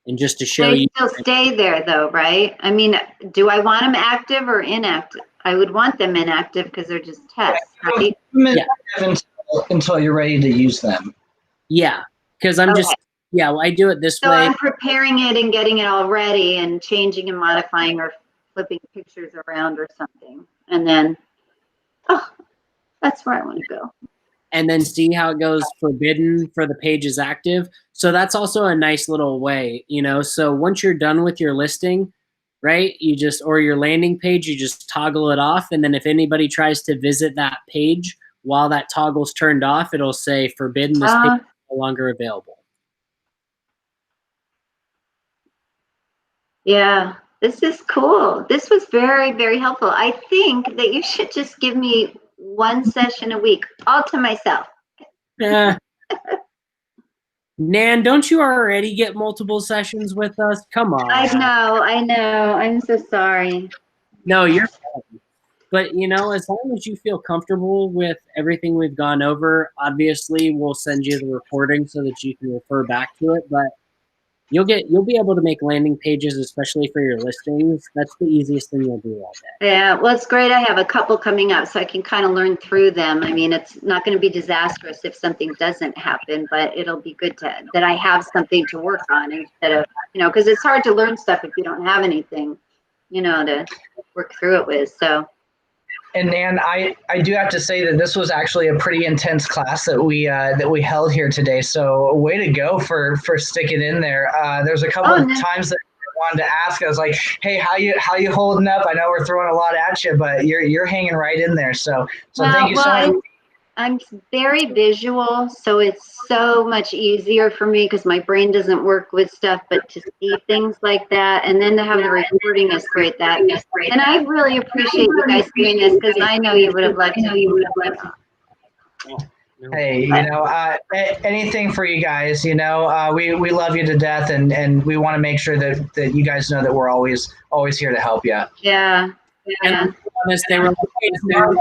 And just to show they you. still stay there though, right? I mean, do I want them active or inactive? I would want them inactive because they're just tests, right? Yeah. Until you're ready to use them. Yeah, because I'm just, I do it this So way. I'm preparing it and getting it all ready and changing and modifying or flipping pictures around or something. And then, that's where I want to go. And then see how it goes forbidden for the page is active. So that's also a nice little way, So once you're done with your listing, right, or your landing page, you just toggle it off. And then if anybody tries to visit that page while that toggle's turned off, it'll say forbidden, this page is no longer available. Yeah, this is cool. This was very, very helpful. I think that you should just give me 1 session a week, all to myself. Nan, don't you already get multiple sessions with us? Come on. I know. I'm so sorry. No, you're fine. But, as long as you feel comfortable with everything we've gone over, obviously we'll send you the recording so that you can refer back to it. But you'll be able to make landing pages, especially for your listings. That's the easiest thing you'll do all day. Yeah, well, it's great. I have a couple coming up, so I can kind of learn through them. I mean, it's not going to be disastrous if something doesn't happen, but it'll be good that I have something to work on instead of, because it's hard to learn stuff if you don't have anything, to work through it with. So. And Nan, I do have to say that this was actually a pretty intense class that we held here today. So way to go for sticking in there. There's a couple of times that I wanted to ask. I was like, hey, how you holding up? I know we're throwing a lot at you, but you're hanging right in there. So thank you so much. I'm very visual, so it's so much easier for me because my brain doesn't work with stuff, but to see things like that and then to have the recording is great. And I really appreciate you guys doing this because I know you would have loved it. Hey, anything for you guys, we love you to death and we want to make sure that you guys know that we're always here to help you. Yeah. And to be honest, they were like,